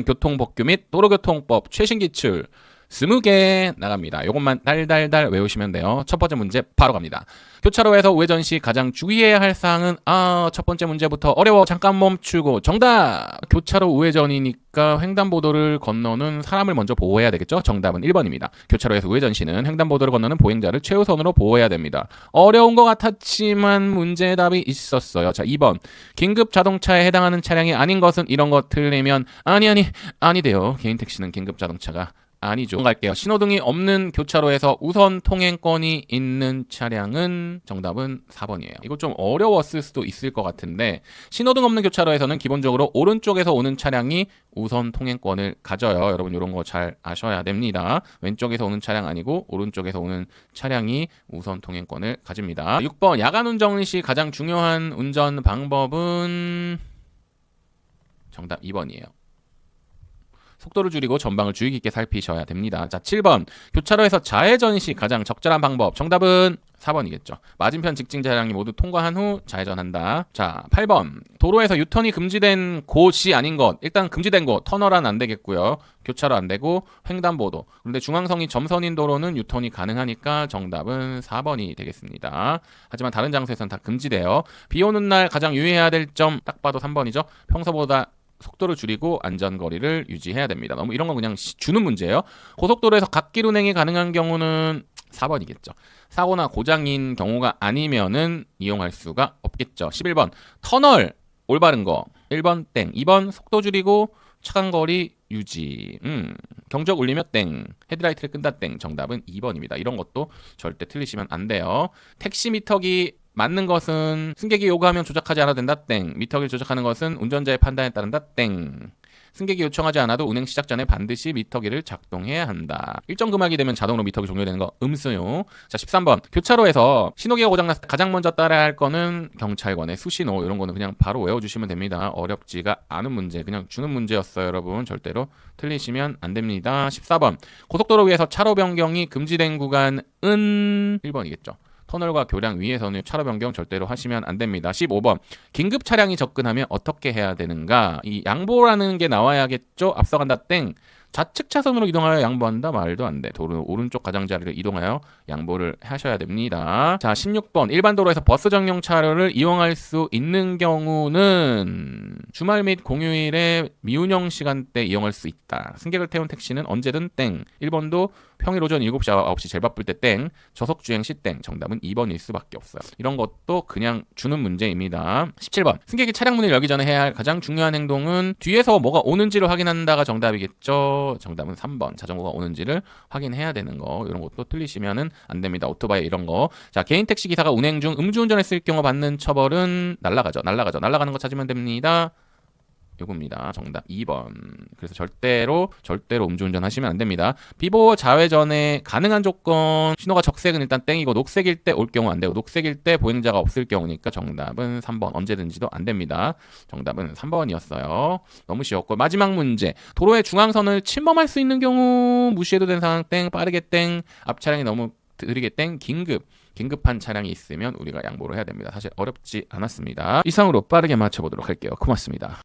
교통법규 및 도로교통법 최신 기출 20개 나갑니다. 이것만 달달달 외우시면 돼요. 첫 번째 문제 바로 갑니다. 교차로에서 우회전 시 가장 주의해야 할 사항은 첫 번째 문제부터 어려워. 잠깐 멈추고 정답! 교차로 우회전이니까 횡단보도를 건너는 사람을 먼저 보호해야 되겠죠? 정답은 1번입니다. 교차로에서 우회전 시는 횡단보도를 건너는 보행자를 최우선으로 보호해야 됩니다. 어려운 것 같았지만 문제의 답이 있었어요. 자, 2번. 긴급 자동차에 해당하는 차량이 아닌 것은 이런 거 틀리면 아니돼요. 개인 택시는 긴급 자동차가 아니죠. 갈게요. 신호등이 없는 교차로에서 우선 통행권이 있는 차량은 정답은 4번이에요. 이거 좀 어려웠을 수도 있을 것 같은데 신호등 없는 교차로에서는 기본적으로 오른쪽에서 오는 차량이 우선 통행권을 가져요. 여러분 이런 거 잘 아셔야 됩니다. 왼쪽에서 오는 차량 아니고 오른쪽에서 오는 차량이 우선 통행권을 가집니다. 6번. 야간 운전 시 가장 중요한 운전 방법은 정답 2번이에요. 속도를 줄이고 전방을 주의 깊게 살피셔야 됩니다. 자, 7번. 교차로에서 좌회전 시 가장 적절한 방법. 정답은 4번이겠죠. 맞은편 직진 차량이 모두 통과한 후 좌회전한다. 자, 8번. 도로에서 유턴이 금지된 곳이 아닌 것. 일단 금지된 곳. 터널은 안 되겠고요. 교차로 안 되고 횡단보도. 그런데 중앙선이 점선인 도로는 유턴이 가능하니까 정답은 4번이 되겠습니다. 하지만 다른 장소에서는 다 금지돼요. 비 오는 날 가장 유의해야 될 점 딱 봐도 3번이죠. 평소보다 속도를 줄이고 안전거리를 유지해야 됩니다. 너무 이런 건 그냥 주는 문제예요. 고속도로에서 갓길 운행이 가능한 경우는 4번이겠죠. 사고나 고장인 경우가 아니면은 이용할 수가 없겠죠. 11번. 터널 올바른 거. 1번 땡. 2번 속도 줄이고 차간거리 유지. 경적 울리며 땡. 헤드라이트를 끈다 땡. 정답은 2번입니다. 이런 것도 절대 틀리시면 안 돼요. 택시 미터기 맞는 것은 승객이 요구하면 조작하지 않아도 된다 땡. 미터기를 조작하는 것은 운전자의 판단에 따른다 땡. 승객이 요청하지 않아도 운행 시작 전에 반드시 미터기를 작동해야 한다. 일정 금액이 되면 자동으로 미터기 종료되는 거 음수요. 자, 13번. 교차로에서 신호기가 고장났을 때 가장 먼저 따라야 할 거는 경찰관의 수신호. 이런 거는 그냥 바로 외워주시면 됩니다. 어렵지가 않은 문제. 그냥 주는 문제였어요, 여러분. 절대로 틀리시면 안 됩니다. 14번. 고속도로 위에서 차로 변경이 금지된 구간은 1번이겠죠. 터널과 교량 위에서는 차로 변경 절대로 하시면 안 됩니다. 15번. 긴급 차량이 접근하면 어떻게 해야 되는가? 이 양보라는 게 나와야겠죠? 앞서간다 땡. 좌측 차선으로 이동하여 양보한다 말도 안 돼. 도로 오른쪽 가장자리를 이동하여 양보를 하셔야 됩니다. 자, 16번. 일반 도로에서 버스 전용 차로를 이용할 수 있는 경우는 주말 및 공휴일에 미운영 시간대 이용할 수 있다. 승객을 태운 택시는 언제든 땡. 1번도 평일 오전 7시와 9시 제일 바쁠 때 땡. 저속 주행 시 땡. 정답은 2번일 수밖에 없어요. 이런 것도 그냥 주는 문제입니다. 17번. 승객이 차량 문을 열기 전에 해야 할 가장 중요한 행동은 뒤에서 뭐가 오는지를 확인한다가 정답이겠죠. 정답은 3번. 자전거가 오는지를 확인해야 되는 거. 이런 것도 틀리시면은 안 됩니다. 오토바이 이런 거. 자, 개인 택시 기사가 운행 중 음주운전했을 경우 받는 처벌은 날라가는 거 찾으면 됩니다. 요겁니다. 정답 2번. 그래서 절대로 음주운전 하시면 안 됩니다. 비보호 좌회전에 가능한 조건 신호가 적색은 일단 땡이고 녹색일 때 올 경우 안 되고 녹색일 때 보행자가 없을 경우니까 정답은 3번. 언제든지도 안 됩니다. 정답은 3번이었어요. 너무 쉬웠고 마지막 문제. 도로의 중앙선을 침범할 수 있는 경우 무시해도 되는 상황 땡. 빠르게 땡. 앞 차량이 너무 느리게 땡. 긴급한 차량이 있으면 우리가 양보를 해야 됩니다. 사실 어렵지 않았습니다. 이상으로 빠르게 맞춰보도록 할게요. 고맙습니다.